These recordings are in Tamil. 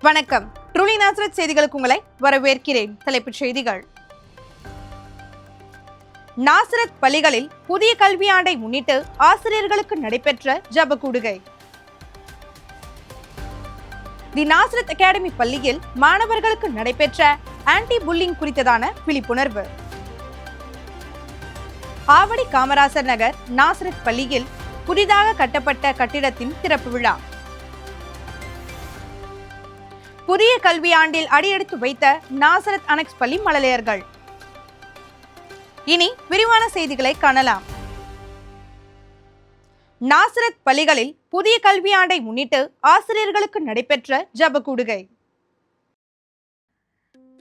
வணக்கம். ட்ரூலி நாசரத் செய்திகளுக்கு உங்களை வரவேற்கிறேன். தலைப்புச் செய்திகள். நாசரத் பள்ளிகளில் புதிய கல்வியாண்டை முன்னிட்டு ஆசிரியர்களுக்கு நடைபெற்ற ஜப கூடுகை. தி நாசரத் அகாடமி பள்ளியில் மாணவர்களுக்கு நடைபெற்ற ஆன்டி புல்லிங் குறித்ததான விழிப்புணர்வு. ஆவடி காமராசர் நகர் நாசரத் பள்ளியில் புதிதாக கட்டப்பட்ட கட்டிடத்தின் திறப்பு விழா. புதிய கல்வியாண்டில் அடியெடுத்து வைத்த நாசரத் அனெக்ஸ் பள்ளி மழலையர்கள். இனி விரிவான செய்திகளை காணலாம். நாசரத் பள்ளிகளில் புதிய கல்வியாண்டை முன்னிட்டு ஆசிரியர்களுக்கு நடைபெற்ற ஜப கூடுகை.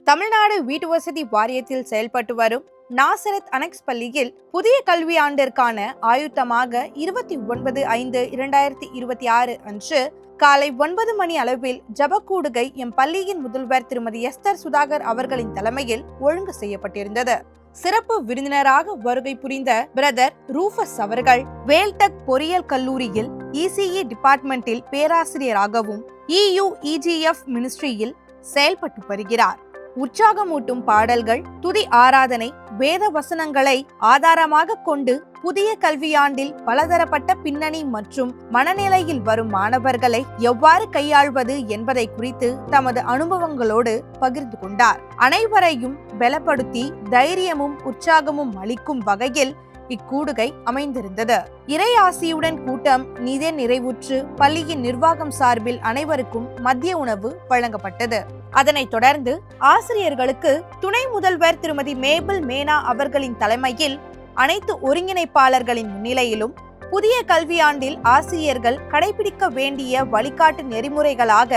தமிழ்நாடு வீட்டு வசதி வாரியத்தில் செயல்பட்டு வரும் நாசரத் அனெக்ஸ் பள்ளியில் புதிய கல்வியாண்டிற்கான ஆயுத்தமாக 29/5/2026 அன்று காலை 9 மணி அளவில் ஜபக்கூடுகை எம் பள்ளியின் முதல்வர் திருமதி எஸ்தர் சுதாகர் அவர்களின் தலைமையில் ஒழுங்கு செய்யப்பட்டிருந்தது. சிறப்பு விருந்தினராக வருகை புரிந்த பிரதர் ரூஃபஸ் அவர்கள் வேல்டெக் பொறியியல் கல்லூரியில் இசிஇ டிபார்ட்மெண்டில் பேராசிரியராகவும் EUEGF மினிஸ்ட்ரியில் செயல்பட்டு வருகிறார். உற்சாகமூட்டும் பாடல்கள், துதி ஆராதனை, வேத வசனங்களை ஆதாரமாக கொண்டு புதிய கல்வியாண்டில் பலதரப்பட்ட பின்னணி மற்றும் மனநிலையில் வரும் மாணவர்களை எவ்வாறு கையாள்வது என்பதை குறித்து தமது அனுபவங்களோடு பகிர்ந்து கொண்டார். அனைவரையும் பலப்படுத்தி தைரியமும் உற்சாகமும் அளிக்கும் வகையில் இக்கூடுகை அமைந்திருந்தது. இறை ஆசியுடன் கூட்டம் நிதி நிறைவுற்று பள்ளியின் நிர்வாகம் சார்பில் அனைவருக்கும் மதிய உணவு வழங்கப்பட்டது. அதனைத் தொடர்ந்து ஆசிரியர்களுக்கு துணை முதல்வர் திருமதி மேபிள் மேனா அவர்களின் தலைமையில் அனைத்து ஒருங்கிணைப்பாளர்களின் முன்னிலையிலும் புதிய கல்வியாண்டில் ஆசிரியர்கள் கடைபிடிக்க வேண்டிய வழிகாட்டு நெறிமுறைகளாக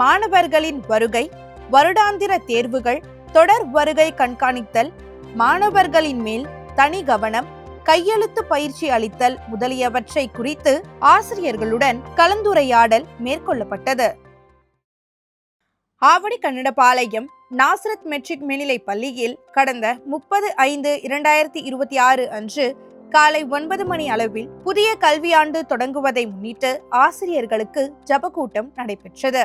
மாணவர்களின் வருகை, வருடாந்திர தேர்வுகள், தொடர் வருகை கண்காணித்தல், மாணவர்களின் மேல் தனி கவனம், கையெழுத்து பயிற்சி அளித்தல் முதலியவற்றை குறித்து ஆசிரியர்களுடன் கலந்துரையாடல் மேற்கொள்ளப்பட்டது. ஆவடி கன்னடபாளையம் நாசரத் மெட்ரிக் மேல்நிலை பள்ளியில் கடந்த 30/5/2026 அன்று காலை 9 மணி அளவில் புதிய கல்வியாண்டு தொடங்குவதை முன்னிட்டு ஆசிரியர்களுக்கு ஜபக்கூட்டம் நடைபெற்றது.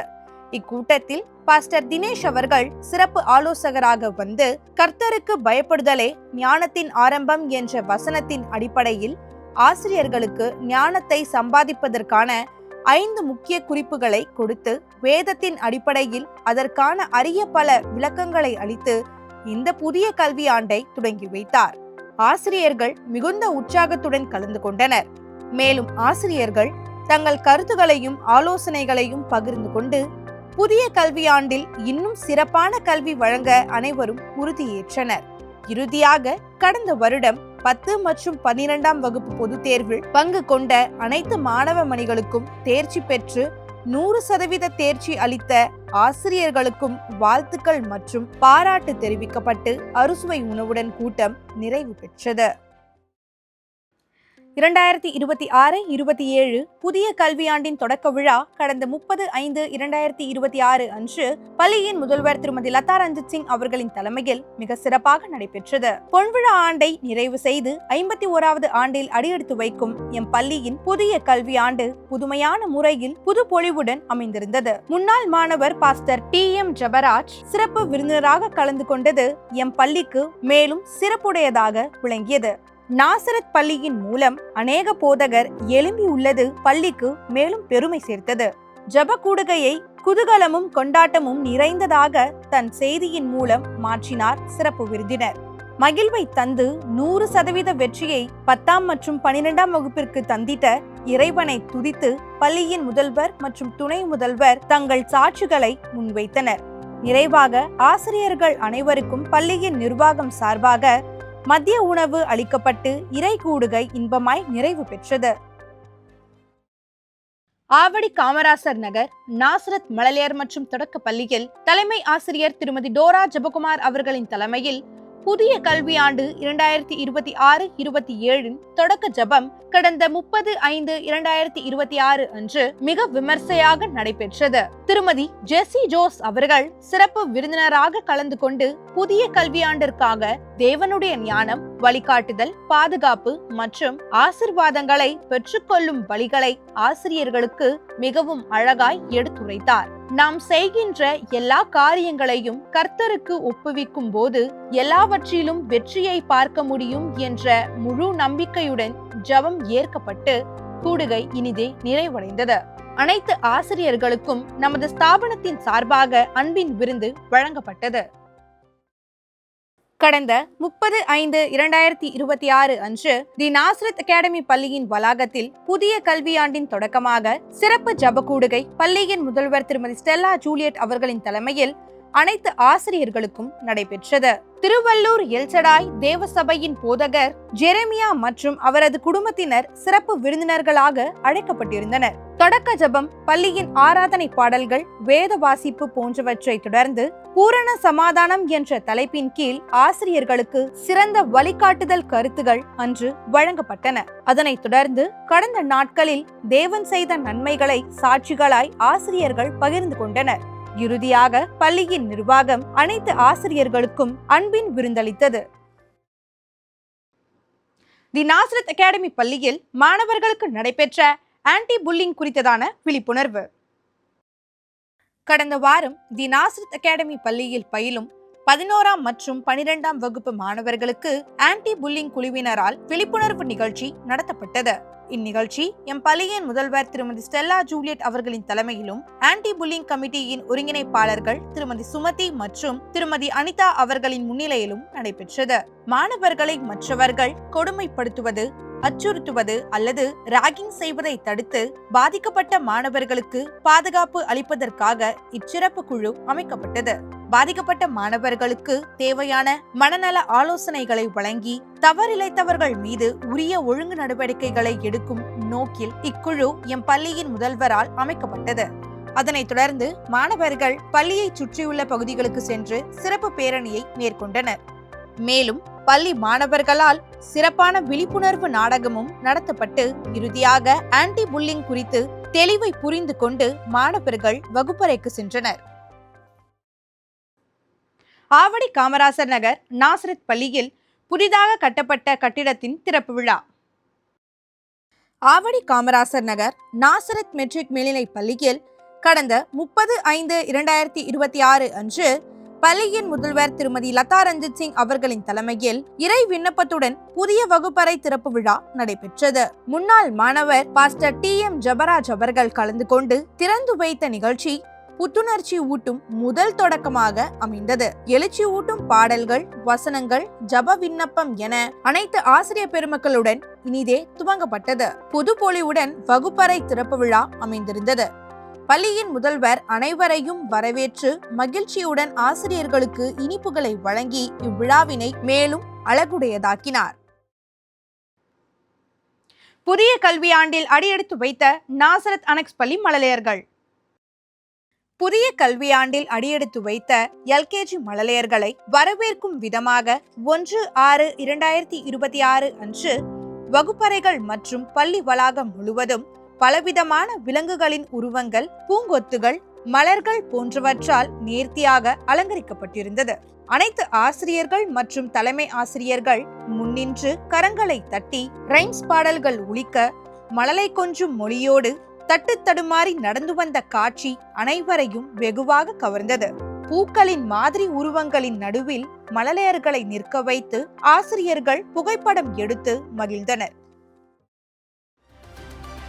இக்கூட்டத்தில் பாஸ்டர் தினேஷ் அவர்கள் சிறப்பு ஆலோசகராக வந்து கர்த்தருக்கு பயப்படுதலே ஞானத்தின் ஆரம்பம் என்ற வசனத்தின் அடிப்படையில் ஆசிரியர்களுக்கு ஞானத்தை சம்பாதிப்பதற்கான 5 முக்கிய குறிப்புகளை கொடுத்து வேதத்தின் அடிப்படையில் அதற்கான அரிய பல விளக்கங்களை அளித்து இந்த புதிய கல்வியாண்டை தொடங்கி வைத்தார். ஆசிரியர்கள் மிகுந்த உற்சாகத்துடன் கலந்து கொண்டனர். மேலும் ஆசிரியர்கள் தங்கள் கருத்துகளையும் ஆலோசனைகளையும் பகிர்ந்து கொண்டு புதிய கல்வியாண்டில் இன்னும் சிறப்பான கல்வி வழங்க அனைவரும் உறுதியேற்றனர். இறுதியாக கடந்த வருடம் 10 மற்றும் 12ஆம் வகுப்பு பொதுத் தேர்வில் பங்கு கொண்ட அனைத்து மாணவ மணிகளுக்கும் தேர்ச்சி பெற்று 100% தேர்ச்சி அளித்த ஆசிரியர்களுக்கும் வாழ்த்துக்கள் மற்றும் பாராட்டு தெரிவிக்கப்பட்டு அறுசுவை உணவுடன் கூட்டம் நிறைவு பெற்றது. 2026-27 புதிய கல்வியாண்டின் தொடக்க விழா கடந்த 30/5/2026 அன்று பள்ளியின் முதல்வர் திருமதி லதா ரஞ்சித் சிங் அவர்களின் தலைமையில் மிக சிறப்பாக நடைபெற்றது. பொன்விழா ஆண்டை நிறைவு செய்து 51வது ஆண்டில் அடியெடுத்து வைக்கும் எம் பள்ளியின் புதிய கல்வியாண்டு புதுமையான முறையில் புது பொலிவுடன் அமைந்திருந்தது. முன்னாள் மாணவர் பாஸ்டர் TM ஜபராஜ் சிறப்பு விருந்தினராக கலந்து கொண்டது எம் பள்ளிக்கு மேலும் சிறப்புடையதாக விளங்கியது. நாசரத் பள்ளியின் மூலம் அநேக போதகர் எழும்பியுள்ளது பள்ளிக்கு மேலும் பெருமை சேர்த்தது. ஜப கூடுகையை குதூகலமும் கொண்டாட்டமும் நிறைந்ததாக தன் செய்தியின் மூலம் மாற்றினார் சிறப்பு விருந்தினர். மகிழ்வை தந்து 100% வெற்றியை 10ஆம் மற்றும் 12ஆம் வகுப்பிற்கு தந்திட்ட இறைவனை துதித்து பள்ளியின் முதல்வர் மற்றும் துணை முதல்வர் தங்கள் சாட்சிகளை முன்வைத்தனர். நிறைவாக ஆசிரியர்கள் அனைவருக்கும் பள்ளியின் நிர்வாகம் சார்பாக மதிய உணவு அளிக்கப்பட்டு இறை கூடுகை இன்பமாய் நிறைவு பெற்றது. ஆவடி காமராசர் நகர் நாசரத் மழலையர் மற்றும் தொடக்க பள்ளியில் தலைமை ஆசிரியர் திருமதி டோரா ஜெபகுமார் அவர்களின் தலைமையில் புதிய கல்வியாண்டு 2026-27 தொடக்க ஜபம் கடந்த 30/5/2026 அன்று மிக விமர்சையாக நடைபெற்றது. திருமதி ஜெசி ஜோஸ் அவர்கள் சிறப்பு விருந்தினராக கலந்து கொண்டு புதிய கல்வியாண்டிற்காக தேவனுடைய ஞானம், வழிகாட்டுதல், பாதுகாப்பு மற்றும் ஆசிர்வாதங்களை பெற்றுக்கொள்ளும் வழிகளை ஆசிரியர்களுக்கு மிகவும் அழகாய் எடுத்துரைத்தார். நாம் செய்கின்ற எல்லா காரியங்களையும் கர்த்தருக்கு ஒப்புவிக்கும் போது எல்லாவற்றிலும் வெற்றியை பார்க்க முடியும் என்ற முழு நம்பிக்கையுடன் ஜெபம் ஏற்கப்பட்டு கூடுகை இனிதே நிறைவடைந்தது. அனைத்து ஆசிரியர்களுக்கும் நமது ஸ்தாபனத்தின் சார்பாக அன்பின் விருந்து வழங்கப்பட்டது. கடந்த 30/5/2026 அன்று தி நாசரத் அகாடமி பள்ளியின் வளாகத்தில் புதிய கல்வியாண்டின் தொடக்கமாக சிறப்பு ஜெபக்கூடுகை பள்ளியின் முதல்வர் திருமதி ஸ்டெல்லா ஜூலியட் அவர்களின் தலைமையில் அனைத்து ஆசிரியர்களுக்கும் நடைபெற்றது. திருவள்ளூர் எல்சடாய் தேவசபையின் போதகர் ஜெரேமியா மற்றும் அவரது குடும்பத்தினர் சிறப்பு விருந்தினர்களாக அழைக்கப்பட்டிருந்தனர். தொடக்க ஜெபம், பள்ளியின் ஆராதனை பாடல்கள், வேத வாசிப்பு போன்றவற்றை தொடர்ந்து பூரண சமாதானம் என்ற தலைப்பின் கீழ் ஆசிரியர்களுக்கு சிறந்த வழிகாட்டுதல் கருத்துகள் அன்று வழங்கப்பட்டன. அதனைத் தொடர்ந்து கடந்த நாட்களில் தேவன் செய்த நன்மைகளை சாட்சிகளாய் ஆசிரியர்கள் பகிர்ந்து கொண்டனர். இறுதியாக பள்ளியின் நிர்வாகம் அனைத்து ஆசிரியர்களுக்கும் அன்பின் விருந்தளித்தது. தி நாசரத் அகாடமி பள்ளியில் மாணவர்களுக்கு நடைபெற்ற ஆன்டி புல்லிங் குறித்ததான விழிப்புணர்வு. கடந்த வாரம் தி நாசரத் அகாடமி பள்ளியில் பயிலும் 11ஆம் மற்றும் 12ஆம் வகுப்பு மாணவர்களுக்கு ஆன்டி புல்லிங் குழுவினரால் விழிப்புணர்வு நிகழ்ச்சி நடத்தப்பட்டது. இந்நிகழ்ச்சி எம் பள்ளியின் முதல்வர் திருமதி ஸ்டெல்லா ஜூலியட் அவர்களின் தலைமையிலும் ஆன்டி புல்லிங் கமிட்டியின் ஒருங்கிணைப்பாளர்கள் திருமதி சுமதி மற்றும் திருமதி அனிதா அவர்களின் முன்னிலையிலும் நடைபெற்றது. மாணவர்களை மற்றவர்கள் கொடுமைப்படுத்துவது, அச்சுறுத்துவது அல்லது ராகிங் செய்வதை தடுத்து பாதிக்கப்பட்ட மாணவர்களுக்கு பாதுகாப்பு அளிப்பதற்காக இச்சிறப்பு குழு அமைக்கப்பட்டது. பாதிக்கப்பட்ட மாணவர்களுக்கு தேவையான மனநல ஆலோசனைகளை வழங்கி தவறிழைத்தவர்கள் மீது உரிய ஒழுங்கு நடவடிக்கைகளை எடுக்கும் நோக்கில் இக்குழு எம் பள்ளியின் முதல்வரால் அமைக்கப்பட்டது. அதனைத் தொடர்ந்து மாணவர்கள் பள்ளியை சுற்றியுள்ள பகுதிகளுக்கு சென்று சிறப்பு பேரணியை மேற்கொண்டனர். மேலும் பள்ளி மாணவர்களால் சிறப்பான விழிப்புணர்வு நாடகமும் நடத்தப்பட்டு இறுதியாக ஆன்டி புல்லிங் குறித்து தெளிவை புரிந்து கொண்டு மாணவர்கள் வகுப்பறைக்கு சென்றனர். ஆவடி காமராசர் நகர் நாசரத் பள்ளியில் புதிதாக கட்டப்பட்ட கட்டிடத்தின் திறப்பு விழா. ஆவடி காமராசர் நகர் நாசரத் மெட்ரிக் மேல்நிலைப் பள்ளியில் கடந்த 30/5/2026 அன்று பள்ளியின் முதல்வர் திருமதி லதா ரஞ்சித் சிங் அவர்களின் தலைமையில் இறை விண்ணப்பத்துடன் புதிய வகுப்பறை திறப்பு விழா நடைபெற்றது. முன்னாள் மாணவர் பாஸ்டர் TM ஜபராஜ் அவர்கள் கலந்து கொண்டு திறந்து வைத்த நிகழ்ச்சி புத்துணர்ச்சி ஊட்டும் முதல் தொடக்கமாக அமைந்தது. எழுச்சி ஊட்டும் பாடல்கள், வசனங்கள், ஜப விண்ணப்பம் என அனைத்து ஆசிரியர் பெருமக்களுடன் இனிதே துவங்கப்பட்டது. புதுப்பொலிவுடன் வகுப்பறை திறப்பு விழா அமைந்திருந்தது. பள்ளியின் முதல்வர் அனைவரையும் வரவேற்று மகிழ்ச்சியுடன் ஆசிரியர்களுக்கு இனிப்புகளை வழங்கி இவ்விழாவினை மேலும் அழகுடையதாக்கினார். புதிய கல்வியாண்டில் அடியெடுத்து வைத்த நாசரத் அனெக்ஸ் பள்ளி மழலையர்கள். புதிய கல்வியாண்டில் அடியெடுத்து வைத்த LKG மழலையர்களை வரவேற்கும் விதமாக 1/6/2026 அன்று வகுப்பறைகள் மற்றும் பள்ளி வளாகம் முழுவதும் பலவிதமான விலங்குகளின் உருவங்கள், பூங்கொத்துகள், மலர்கள் போன்றவற்றால் நேர்த்தியாக அலங்கரிக்கப்பட்டிருந்தது. அனைத்து ஆசிரியர்கள் மற்றும் தலைமை ஆசிரியர்கள் முன்னின்று கரங்களை தட்டி ரைம்ஸ் பாடல்கள் ஒலிக்க மழலை கொஞ்சும் மொழியோடு தட்டு தடுமாறி நடந்து வந்த காட்சி அனைவரையும் வெகுவாக கவர்ந்தது. பூக்களின் மாதிரி உருவங்களின் நடுவில் மழலையர்களை நிற்க வைத்து ஆசிரியர்கள் புகைப்படம் எடுத்து மகிழ்ந்தனர்.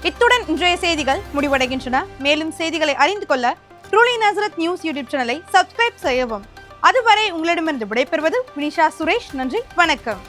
இத்துடன் இன்றைய செய்திகள் முடிவடைகின்றன. மேலும் செய்திகளை அறிந்து கொள்ள ட்ரூலி நாசரத் நியூஸ் யூடியூப் சேனலை சப்ஸ்கிரைப் செய்யவும். அதுவரை உங்களிடமிருந்து விடைபெறுவது வினிஷா சுரேஷ். நன்றி, வணக்கம்.